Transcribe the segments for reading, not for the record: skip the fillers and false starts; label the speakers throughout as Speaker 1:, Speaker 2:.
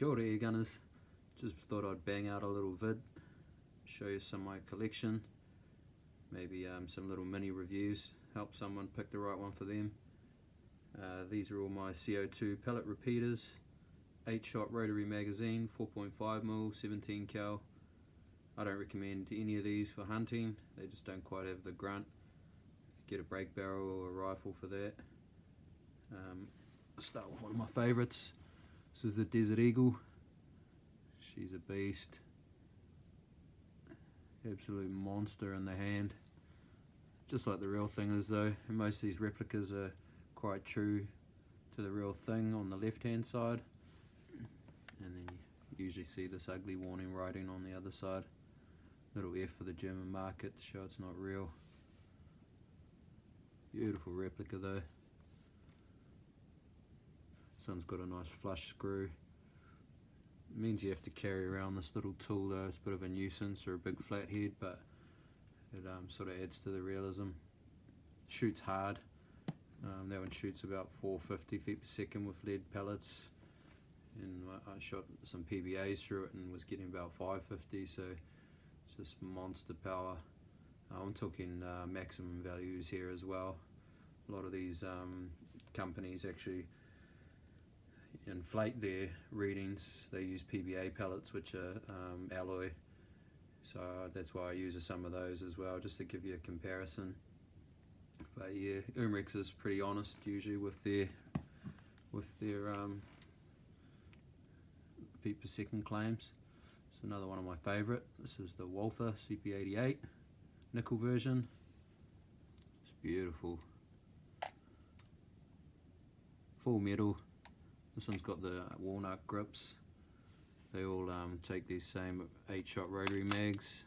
Speaker 1: Kia ora Airgunners, just thought I'd bang out a little vid, show you some of my collection, maybe some little mini reviews, help someone pick the right one for them. These are all my CO2 pellet repeaters, 8-shot rotary magazine, 4.5mm, 17 cal. I don't recommend any of these for hunting, they just don't quite have the grunt. Get a break barrel or a rifle for that. I'll start with one of my favourites. This is the Desert Eagle. She's a beast. Absolute monster in the hand. Just like the real thing is though, and most of these replicas are quite true to the real thing on the left hand side. And then you usually see this ugly warning writing on the other side. Little F for the German market to show it's not real. Beautiful replica though. This one's got a nice flush screw. It means you have to carry around this little tool though, it's a bit of a nuisance or a big flat head, but it sort of adds to the realism. Shoots hard. That one shoots about 450 feet per second with lead pellets, and I shot some PBAs through it and was getting about 550, so it's just monster power. I'm talking maximum values here as well. A lot of these companies actually inflate their readings. They use PBA pellets, which are alloy, so that's why I use some of those as well, just to give you a comparison. But yeah, Umrex is pretty honest usually with their feet per second claims. It's another one of my favourite. This is the Walther CP88 nickel version. It's beautiful. Full metal. This one's got the walnut grips. They all take these same 8-shot rotary mags,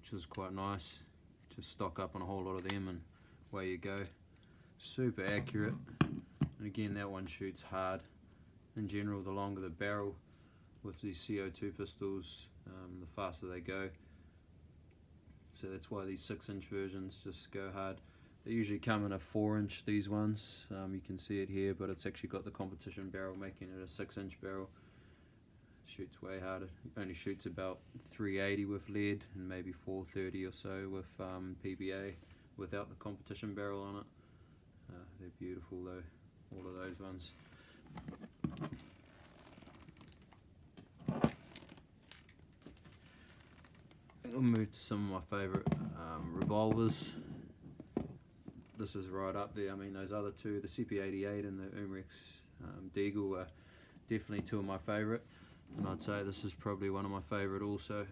Speaker 1: which is quite nice. Just stock up on a whole lot of them and away you go. Super accurate. And again, that one shoots hard. In general, the longer the barrel with these CO2 pistols, the faster they go. So that's why these 6-inch versions just go hard. They usually come in a 4-inch, these ones. You can see it here, but it's actually got the competition barrel, making it a 6-inch barrel. Shoots way harder. It only shoots about 380 with lead and maybe 430 or so with PBA without the competition barrel on it. They're beautiful though, all of those ones. I'll move to some of my favourite revolvers. This is right up there. I mean, those other two, the CP88 and the Umrex Deagle, are definitely two of my favourite. And I'd say this is probably one of my favourite also.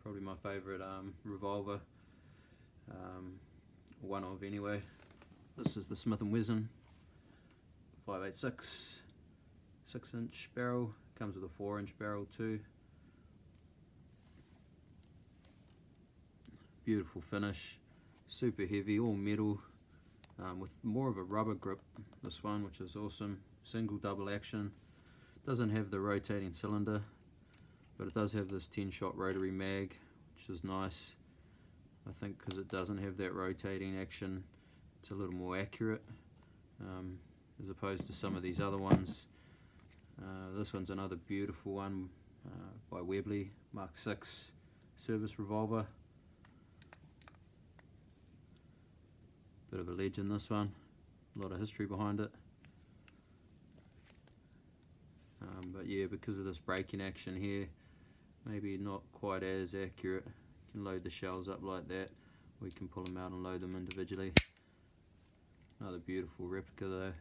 Speaker 1: Probably my favourite revolver. One of anyway. This is the Smith & Wesson 5.86, 6-inch barrel. Comes with a 4-inch barrel too. Beautiful finish. Super heavy, all metal. With more of a rubber grip, this one, which is awesome. Single double action. Doesn't have the rotating cylinder, but it does have this 10-shot rotary mag, which is nice. I think because it doesn't have that rotating action, it's a little more accurate as opposed to some of these other ones. This one's another beautiful one by Webley, Mark 6 service revolver. Bit of a legend, this one. A lot of history behind it. But yeah, because of this braking action here, maybe not quite as accurate. You can load the shells up like that, or you can pull them out and load them individually. Another beautiful replica though.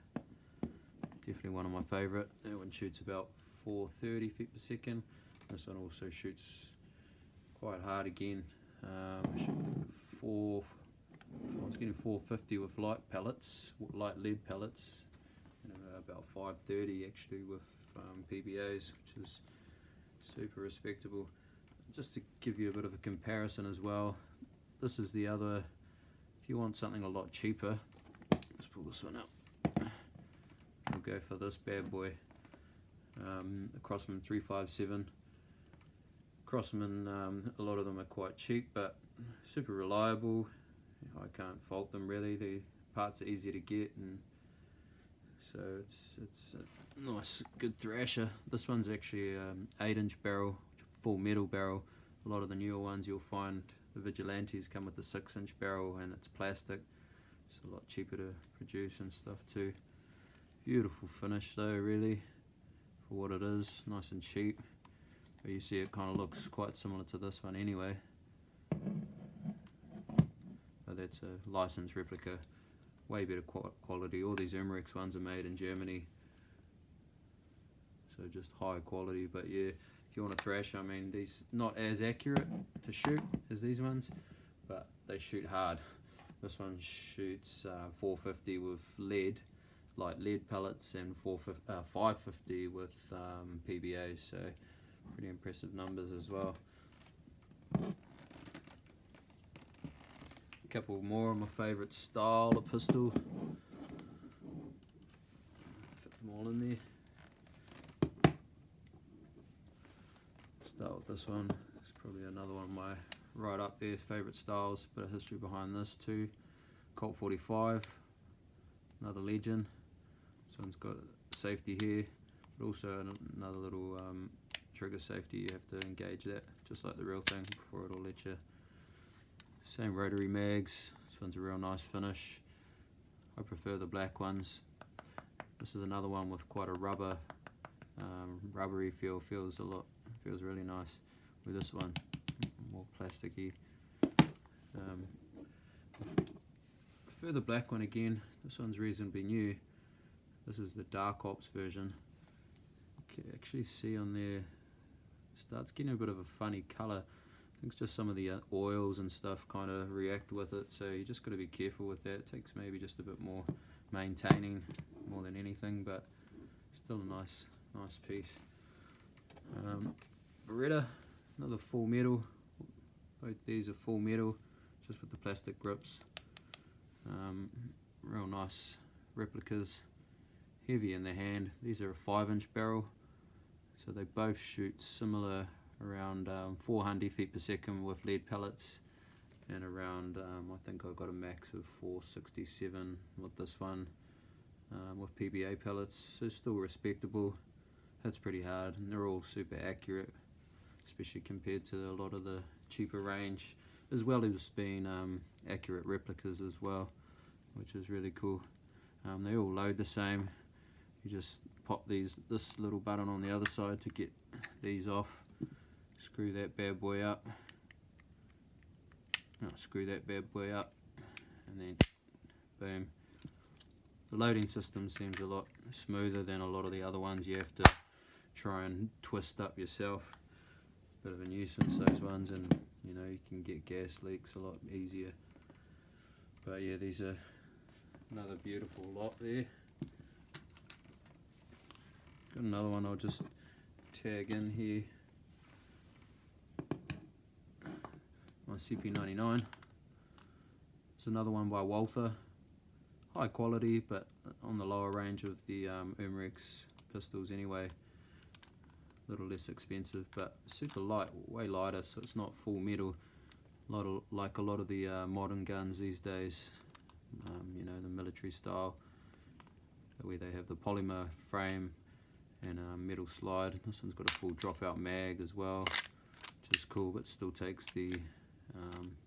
Speaker 1: Definitely one of my favourite. That one shoots about 430 feet per second. This one also shoots quite hard again. I was getting 450 with light pellets, light lead pellets, and about 530 actually with PBAs, which is super respectable. Just to give you a bit of a comparison as well, this is the other. If you want something a lot cheaper, let's pull this one out. We'll go for this bad boy, the Crossman 357. Crossman, a lot of them are quite cheap, but super reliable. I can't fault them really. The parts are easy to get, and So it's a nice, good thrasher. This one's actually 8-inch barrel, full metal barrel. A lot of the newer ones you'll find the Vigilantes come with the 6-inch barrel and it's plastic. It's a lot cheaper to produce and stuff too. Beautiful finish though, really, for what it is. Nice and cheap. But you see it kind of looks quite similar to this one anyway. But that's a licensed replica. Way better quality. All these Umrex ones are made in Germany, so just high quality. But yeah, if you want to thrash, I mean, these not as accurate to shoot as these ones, but they shoot hard. This one shoots 450 with lead, like lead pellets, and 550 with PBA, so pretty impressive numbers as well. A couple more of my favourite style of pistol. Fit them all in there. Start with this one. It's probably another one of my right up there favourite styles. Bit of history behind this too. Colt 45, another legend. This one's got safety here, but also another little trigger safety. You have to engage that just like the real thing before it'll let you. Same rotary mags. This one's a real nice finish. I prefer the black ones. This is another one with quite a rubbery feel. Feels really nice. With this one, more plasticky. Prefer the black one again. This one's reasonably new. This is the Dark Ops version. You can actually see on there, starts getting a bit of a funny colour. I think it's just some of the oils and stuff kind of react with it, so you just got to be careful with that. It takes maybe just a bit more maintaining more than anything, but still a nice piece. Beretta, another full metal. Both these are full metal, just with the plastic grips. Real nice replicas. Heavy in the hand. These are a 5-inch barrel, so they both shoot similar, around 400 feet per second with lead pellets, and around I think I got a max of 467 with this one with PBA pellets, so still respectable. That's pretty hard, and they're all super accurate, especially compared to a lot of the cheaper range, as well as being accurate replicas as well, which is really cool. They all load the same. You just pop this little button on the other side to get these off. Screw that bad boy up. Screw that bad boy up, and then boom. The loading system seems a lot smoother than a lot of the other ones. You have to try and twist up yourself. Bit of a nuisance, those ones, and you know, you can get gas leaks a lot easier. But yeah, these are another beautiful lot there. Got another one I'll just tag in here. My CP99. It's another one by Walther. High quality, but on the lower range of the Umrex pistols anyway. A little less expensive, but super light, way lighter, so it's not full metal. Like a lot of the modern guns these days, you know, the military style, where they have the polymer frame and metal slide. This one's got a full dropout mag as well, which is cool, but still takes the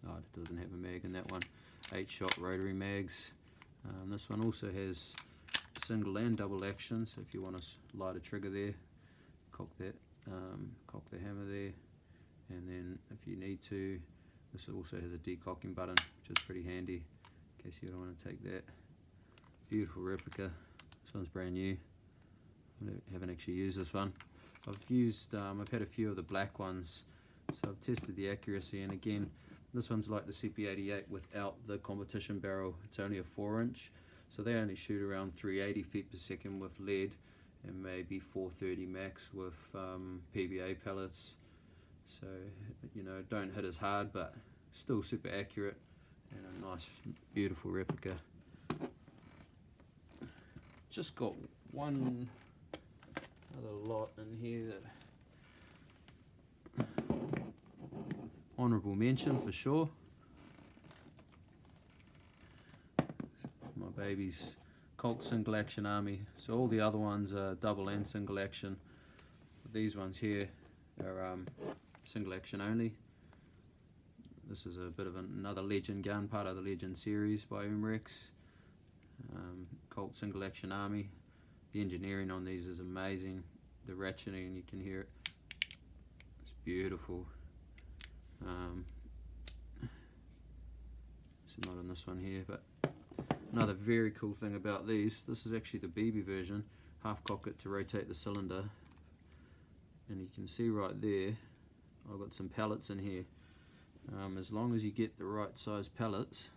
Speaker 1: it doesn't have a mag in that one. 8-shot rotary mags. This one also has single and double action, so if you want to light a trigger there, cock the hammer there, and then if you need to, this also has a decocking button, which is pretty handy in case you don't want to take that. Beautiful replica. This one's brand new. I haven't actually used this one. I've had a few of the black ones, so I've tested the accuracy, and again, this one's like the CP88 without the competition barrel. It's only a 4-inch, so they only shoot around 380 feet per second with lead, and maybe 430 max with PBA pellets. So, you know, don't hit as hard, but still super accurate, and a nice, beautiful replica. Just got one other lot in here that honourable mention for sure. My baby's Colt single action army. So all the other ones are double and single action. But these ones here are single action only. This is a bit of another legend gun, part of the legend series by Umrex. Colt single action army. The engineering on these is amazing. The ratcheting, you can hear it. It's beautiful. It's not on this one here, but another very cool thing about these, this is actually the BB version. Half cock it to rotate the cylinder, and you can see right there I've got some pellets in here. As long as you get the right size pellets,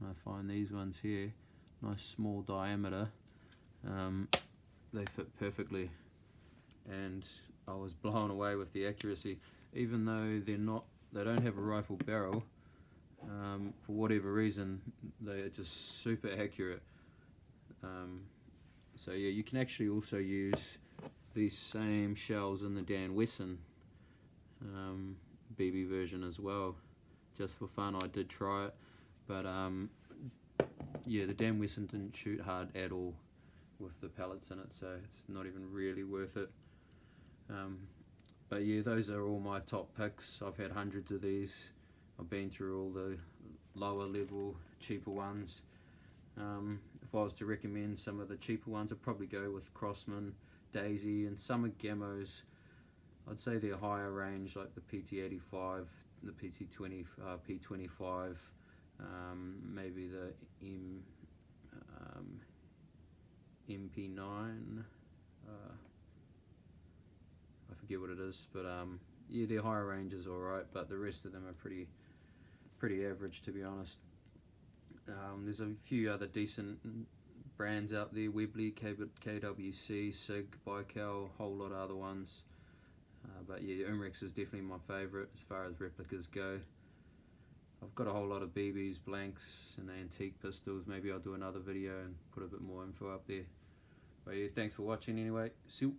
Speaker 1: and I find these ones here, nice small diameter, they fit perfectly, and I was blown away with the accuracy. Even though they don't have a rifle barrel, for whatever reason they are just super accurate. So yeah, you can actually also use these same shells in the Dan Wesson BB version as well, just for fun. I did try it, but yeah, the Dan Wesson didn't shoot hard at all with the pellets in it, so it's not even really worth it. But yeah, those are all my top picks. I've had hundreds of these. I've been through all the lower level, cheaper ones. If I was to recommend some of the cheaper ones, I'd probably go with Crossman, Daisy, and some of Gamos. I'd say they're higher range, like the PT85, the PT20, P25, maybe the MP9. I forget what it is, but yeah, their higher range is alright, but the rest of them are pretty average, to be honest. There's a few other decent brands out there: Webley, KWC, SIG, Baikal, whole lot of other ones. But yeah, Umrex is definitely my favourite as far as replicas go. I've got a whole lot of BBs, blanks, and antique pistols. Maybe I'll do another video and put a bit more info up there. But yeah, thanks for watching anyway. See you.